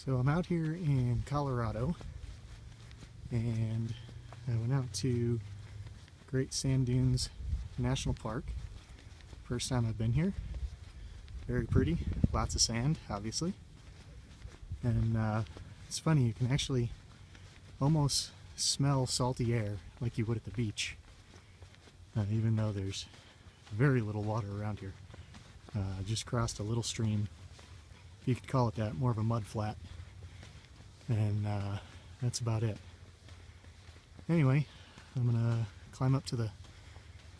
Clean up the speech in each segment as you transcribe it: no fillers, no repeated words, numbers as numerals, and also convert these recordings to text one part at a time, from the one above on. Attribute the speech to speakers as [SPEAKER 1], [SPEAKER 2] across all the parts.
[SPEAKER 1] So I'm out here in Colorado, and I went out to Great Sand Dunes National Park. First time I've been here. Very pretty, lots of sand, obviously. And it's funny, you can actually almost smell salty air like you would at the beach, even though there's very little water around here. Just crossed a little stream, if you could call it that, more of a mud flat, and that's about it. Anyway, I'm gonna climb up to the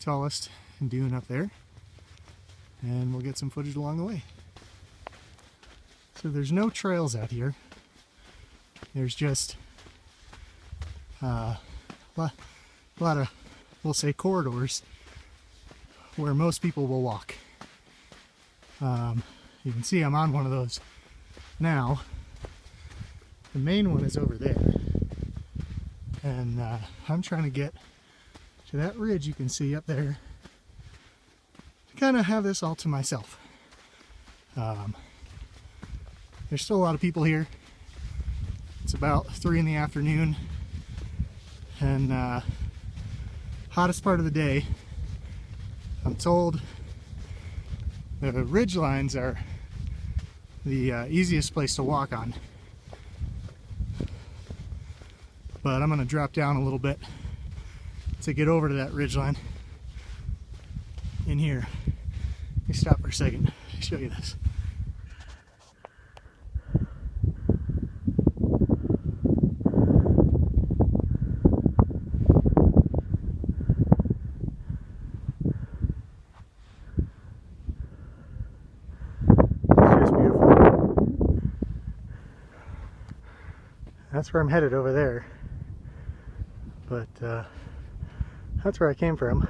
[SPEAKER 1] tallest dune up there, and we'll get some footage along the way. So there's no trails out here. There's just a lot of, we'll say, corridors where most people will walk. You can see I'm on one of those now. The main one is over there, and I'm trying to get to that ridge you can see up there to kind of have this all to myself. There's still a lot of people here. It's about 3 in the afternoon, and hottest part of the day. I'm told the ridge lines are the easiest place to walk on, but I'm going to drop down a little bit to get over to that ridge line in here. Let me stop for a second, show you this. That's where I'm headed over there, but that's where I came from.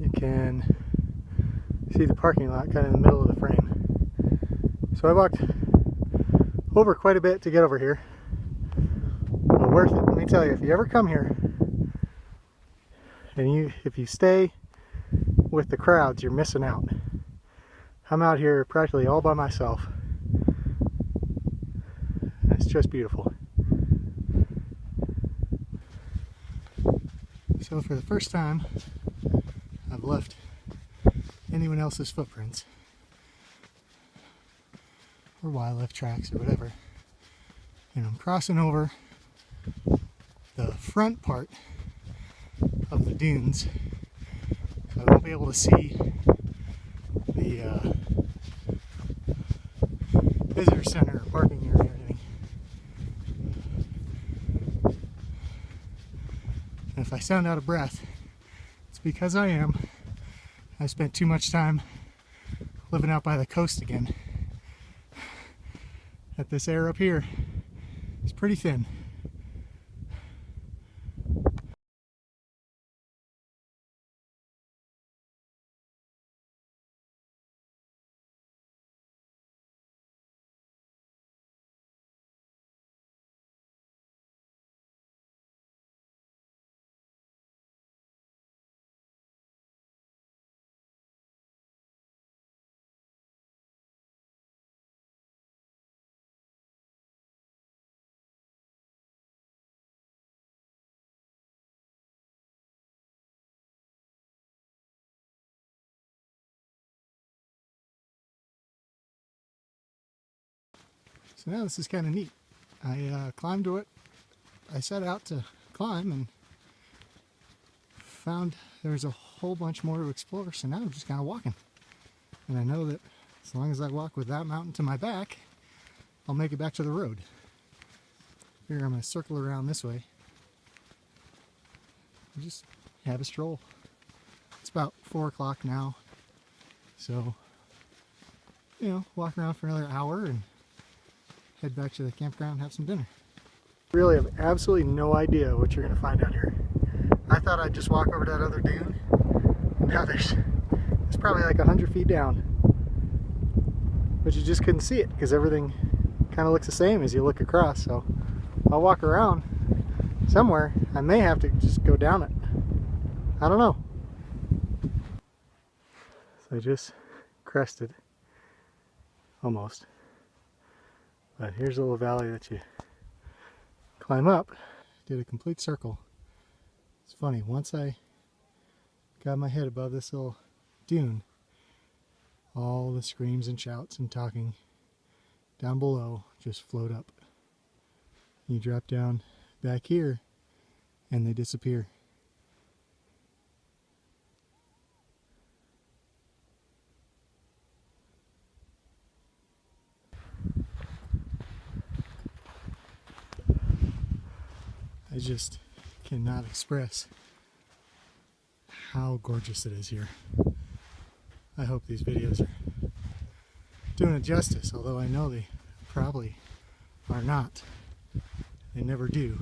[SPEAKER 1] You can see the parking lot kind of in the middle of the frame. So I walked over quite a bit to get over here, but worth it. Let me tell you, if you ever come here and if you stay with the crowds, you're missing out. I'm out here practically all by myself. It's just beautiful. So for the first time, I've left anyone else's footprints, or wildlife tracks, or whatever. And I'm crossing over the front part of the dunes, so I won't be able to see the visitor center or parking area or anything. And if I sound out of breath, it's because I am. I spent too much time living out by the coast again. That this air up here is pretty thin. So now this is kind of neat. I climbed to it. I set out to climb and found there's a whole bunch more to explore, so now I'm just kind of walking. And I know that as long as I walk with that mountain to my back, I'll make it back to the road. Here I'm going to circle around this way and just have a stroll. It's about 4 o'clock now, so, you know, walk around for another hour and head back to the campground and have some dinner. Really have absolutely no idea what you're going to find out here. I thought I'd just walk over to that other dune. Now there's probably like 100 feet down. But you just couldn't see it because everything kind of looks the same as you look across. So I'll walk around somewhere. I may have to just go down it. I don't know. So I just crested, almost, But here's a little valley that you climb up. Did a complete circle. It's funny, once I got my head above this little dune, all the screams and shouts and talking down below just float up. You drop down back here and they disappear. I just cannot express how gorgeous it is here. I hope these videos are doing it justice, although I know they probably are not. They never do.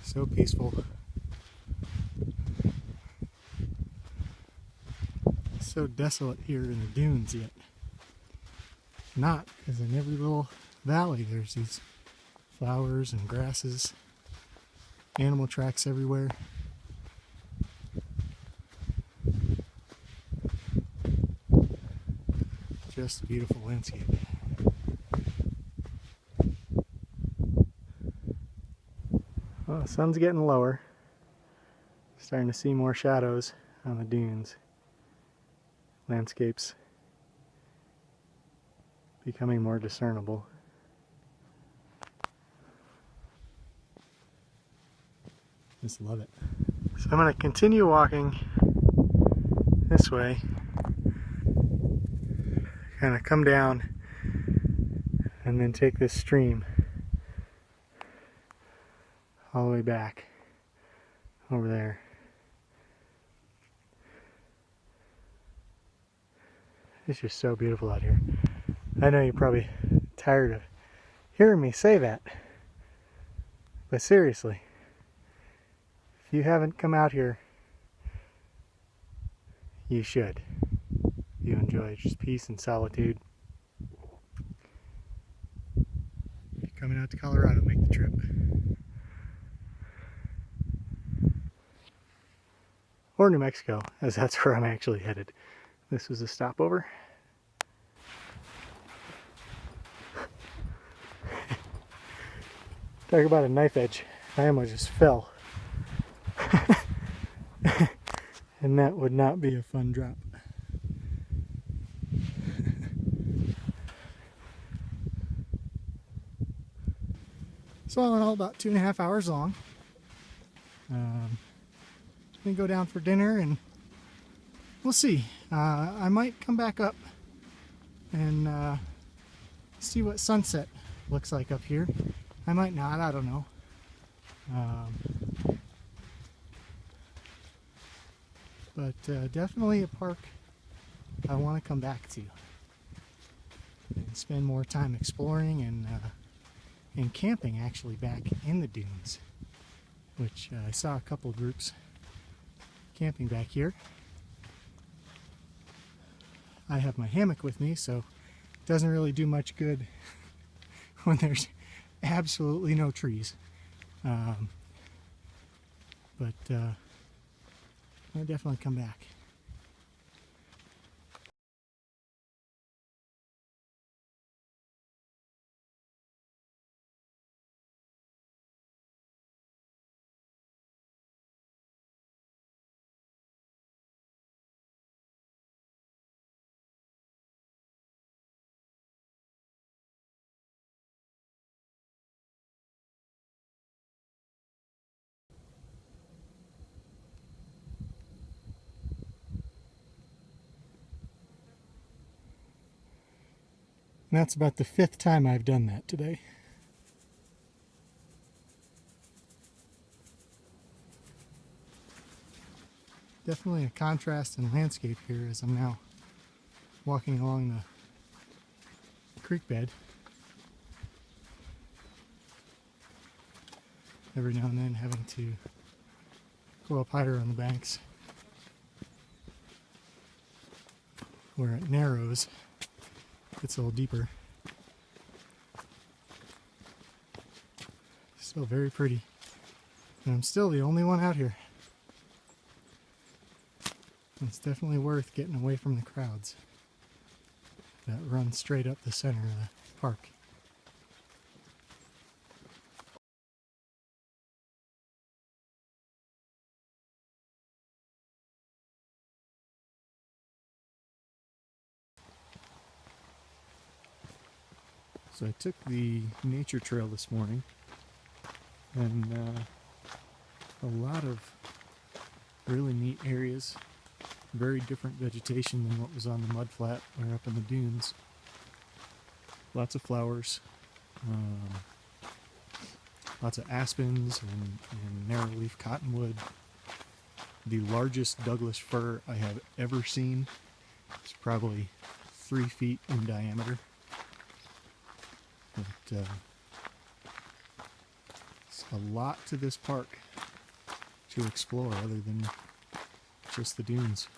[SPEAKER 1] So peaceful. So desolate here in the dunes yet. Not, because in every little valley there's these flowers and grasses, animal tracks everywhere. Just a beautiful landscape. Well, the sun's getting lower. Starting to see more shadows on the dunes. Landscapes becoming more discernible. Just love it. So I'm going to continue walking this way. Kind of come down and then take this stream all the way back over there. It's just so beautiful out here. I know you're probably tired of hearing me say that, but seriously, if you haven't come out here, you should. You enjoy just peace and solitude. If you're coming out to Colorado, make the trip. Or New Mexico, as that's where I'm actually headed. This was a stopover. Talk about a knife edge. I almost just fell. And that would not be a fun drop. So all in all, about 2.5 hours long. Gonna go down for dinner and we'll see. I might come back up and see what sunset looks like up here. I might not, I don't know. But definitely a park I want to come back to and spend more time exploring and camping actually back in the dunes, which I saw a couple of groups camping back here. I have my hammock with me, so it doesn't really do much good when there's absolutely no trees. But I'll definitely come back. And that's about the 5th time I've done that today. Definitely a contrast in landscape here as I'm now walking along the creek bed. Every now and then having to go up higher on the banks where it narrows. It's a little deeper. Still very pretty. And I'm still the only one out here. It's definitely worth getting away from the crowds. that run straight up the center of the park. So I took the nature trail this morning, and a lot of really neat areas, very different vegetation than what was on the mudflat or up in the dunes. Lots of flowers, lots of aspens and narrowleaf cottonwood. The largest Douglas fir I have ever seen is probably 3 feet in diameter. But it's a lot to this park to explore other than just the dunes.